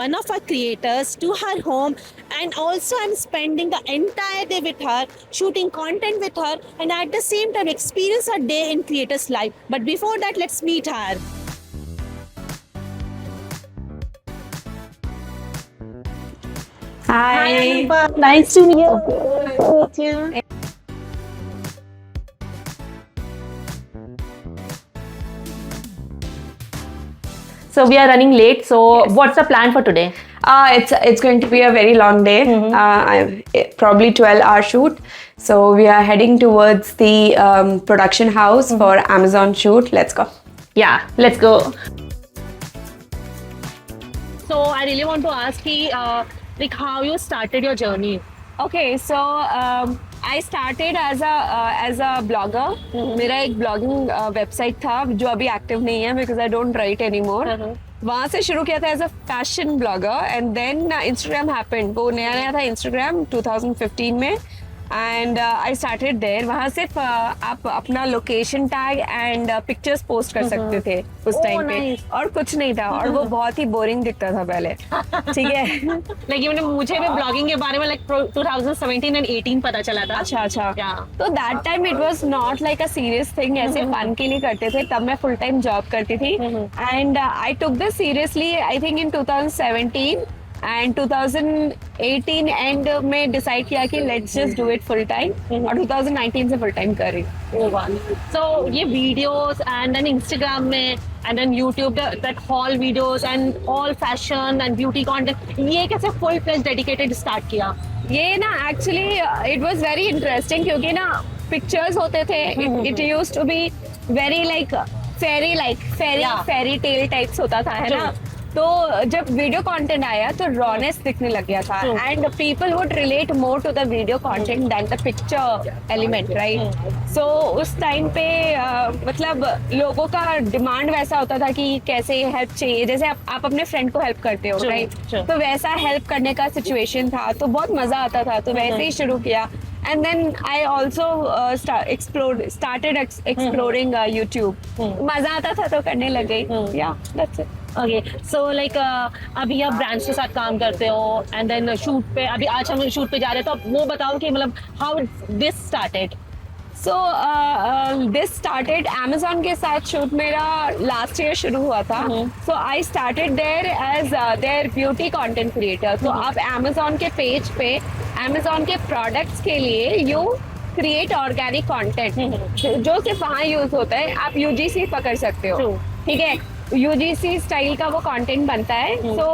one of our creators to her home, and also I'm spending the entire day with her, shooting content with her, and at the same time experience her day in creator's life. But before that, let's meet her. Hi. Anupam. Nice to meet you. So we are running late. So what's the plan for today? It's going to be a very long day. Probably 12-hour shoot. So we are heading towards the production house for Amazon shoot. Let's go. Yeah, let's go. So I really want to ask you, like how you started your journey. Okay, so I started as a blogger. मेरा एक blogging website था जो अभी active नहीं है because I don't write anymore. वहाँ से शुरू किया था as a fashion blogger and then Instagram happened. वो नया था Instagram 2015 में and I started there. वहाँ सिर्फ आप अपना location tag and pictures post कर सकते थे उस टाइम पे और कुछ नहीं था और वो बहुत ही boring दिखता था पहले. ठीक है. Like even मुझे भी ब्लॉगिंग के बारे में like 2017 and 18 पता चला था. अच्छा. तो that time it was not like a serious thing. ऐसे fun के लिए करते थे. तब मैं full time job करती थी. And I took this seriously I think in 2017. And 2018 and में डिसाइड किया कि let's just do it full time और 2019 से फुल टाइम कर रही हूँ. सो ये वीडियोस एंड देन इंस्टाग्राम में and then YouTube that whole videos and all fashion and beauty content, ये कैसे फुल फ्लेज डेडिकेटेड स्टार्ट किया? ये ना actually it was very interesting क्योंकि ना पिक्चर्स होते थे. It used to be very like fairy tale types होता था, है ना. तो जब वीडियो कंटेंट आया तो रॉनेस दिखने लग गया था and people would relate more to the video content than the picture element, right. So उस टाइम पे मतलब लोगों का डिमांड वैसा होता था कि कैसे हेल्प चाहिए, जैसे आप अपने फ्रेंड को हेल्प करते हो, राइट. तो वैसा हेल्प करने का सिचुएशन था तो बहुत मजा आता था, तो वैसे ही शुरू किया. And then I also started exploring YouTube. मजा आता था तो करने लगे. Yeah, that's it. Okay, so like अभी आप ब्रांड्स के साथ काम करते हो एंड देन शूट पे, अभी आज हम शूट पे जा रहे हैं, तो आप वो बताओ कि मतलब how this started. So this started Amazon के साथ शूट मेरा लास्ट ईयर शुरू हुआ था. So I started there as their beauty content creator. तो आप Amazon के पेज पे Amazon के प्रोडक्ट्स के लिए यू क्रिएट ऑर्गेनिक कंटेंट जो सिर्फ वहाँ यूज होता है. आप UGC पकड़ सकते हो, ठीक है. UGC स्टाइल का वो कंटेंट बनता है. So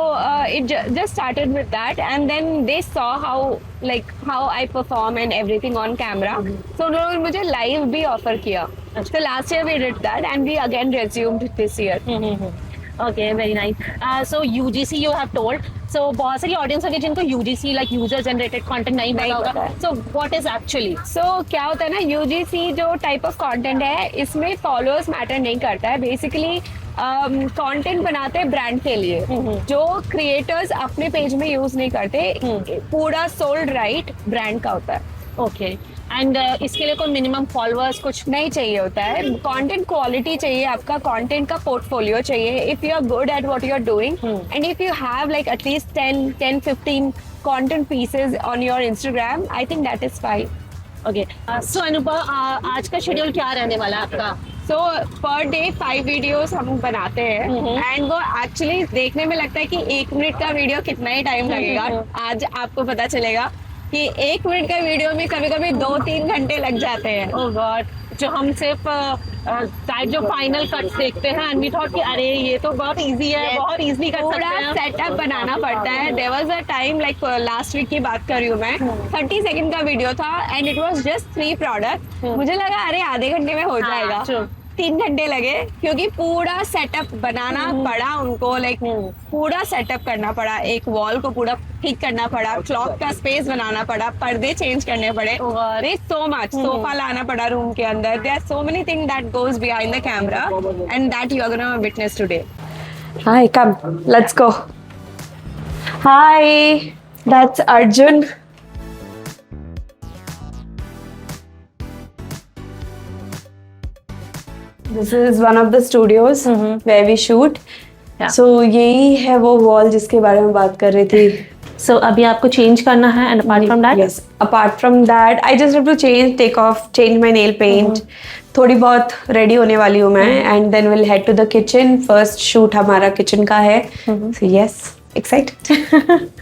it just started with that and then they saw how I perform and everything on camera. So उन्होंने मुझे लाइव भी ऑफर किया. So last year we did that and we again resumed this year. Okay, very nice. So UGC you have told. So बहुत सारी audience होगी जिनको UGC like user generated content नहीं पता होगा. So what is actually? So क्या होता है ना, UGC जो टाइप ऑफ कंटेंट है इसमें फॉलोअर्स मैटर नहीं करता है. बेसिकली कंटेंट बनाते हैं ब्रांड के लिए जो क्रिएटर्स अपने पेज में यूज नहीं करते. पूरा सोल्ड राइट ब्रांड का होता है. ओके, एंड इसके लिए कोई मिनिमम फॉलोअर्स कुछ नहीं चाहिए होता है. कंटेंट क्वालिटी चाहिए, आपका कंटेंट का पोर्टफोलियो चाहिए. If you are good at what you are doing and if you have like at least 10-15 content pieces on your Instagram, I think that is fine. Okay, so Anubhav आज का schedule क्या रहने वाला है आपका? सो पर डे 5 वीडियोस हम बनाते हैं एंड वो एक्चुअली देखने में लगता है कि 1 मिनट का वीडियो कितना ही टाइम लगेगा. आज आपको पता चलेगा कि 1 मिनट का वीडियो में कभी कभी 2-3 घंटे लग जाते हैं. ओह गॉड, जो हम सिर्फ जो फाइनल कट्स देखते हैं एंड वी थॉट कि अरे ये तो बहुत इजी है, बहुत इजीली कर सकते हैं. पूरा सेटअप बनाना पड़ता है. There was a time like last week की बात कर रही हूँ मैं, 30 सेकंड का वीडियो था and it was just 3 product. मुझे लगा अरे आधे घंटे में हो जाएगा. 3 घंटे लगे क्योंकि पूरा सेटअप बनाना पड़ा उनको. लाइक पूरा सेटअप करना पड़ा, एक वॉल को पूरा ठीक करना पड़ा, क्लॉक का स्पेस बनाना पड़ा, पर्दे चेंज करने पड़े. सो मच, सोफा लाना पड़ा रूम के अंदर. There are so many thing that goes behind the camera and that you are gonna witness today. Hi, come let's go. Hi, that's Arjun. This is one of the studios where we shoot. Yeah. So यही है वो wall जिसके बारे में बात कर रही थी. So अभी आपको change करना है, and apart from that? Yes. Apart from that, I just have to change my nail paint. थोड़ी बहुत ready होने वाली हूँ मैं, and then we'll head to the kitchen. First shoot हमारा kitchen का है. So yes, excited.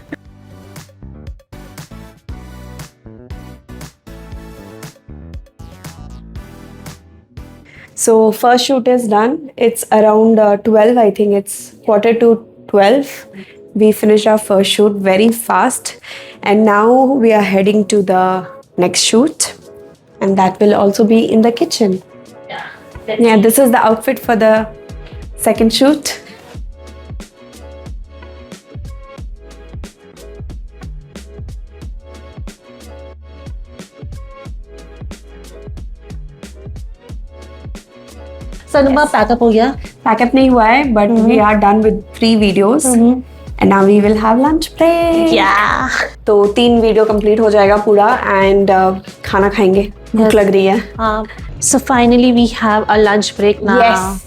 So first shoot is done. It's around 12. I think it's 11:45. We finished our first shoot very fast, and now we are heading to the next shoot, and that will also be in the kitchen. Yeah, this is the outfit for the second shoot. So अनुभव pack up हो गया? Pack-up नहीं हुआ है, but we are done with 3 videos. And now we will have lunch break. Yeah. तो 3 video complete हो जाएगा पूरा, एंड खाना खाएंगे. भूख लग रही है. So finally we have a lunch break now. Yes,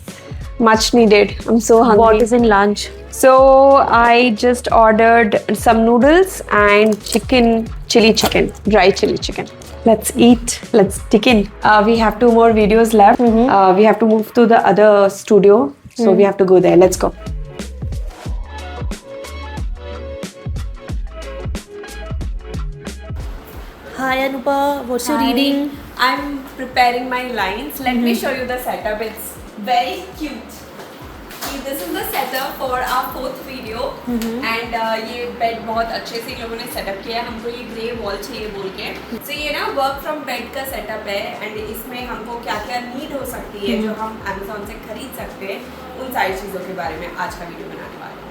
much needed. I'm so hungry. What is in lunch? So I just ordered some noodles and chili chicken, dry chili chicken. Let's eat. Let's dig in. We have 2 more videos left. We have to move to the other studio, so we have to go there. Let's go. Hi Anubhav, what's your reading? I'm preparing my lines. Let me show you the setup. It's very cute. This is the setup for our 4th video. And ये bed बहुत अच्छे से इन लोगों ने setup किया है. हमको ये ग्रे वॉल चाहिए बोल के. So ये ना वर्क फ्रॉम बेड का सेटअप है, एंड इसमें हमको क्या क्या नीड हो सकती है जो हम Amazon से खरीद सकते हैं, उन सारी चीज़ों के बारे में आज का वीडियो बनाने वाले हैं.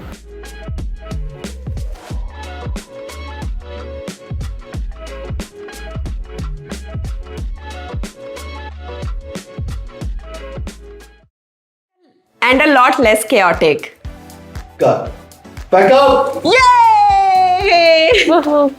And a lot less chaotic. Cut. Back up! Yay! Woohoo.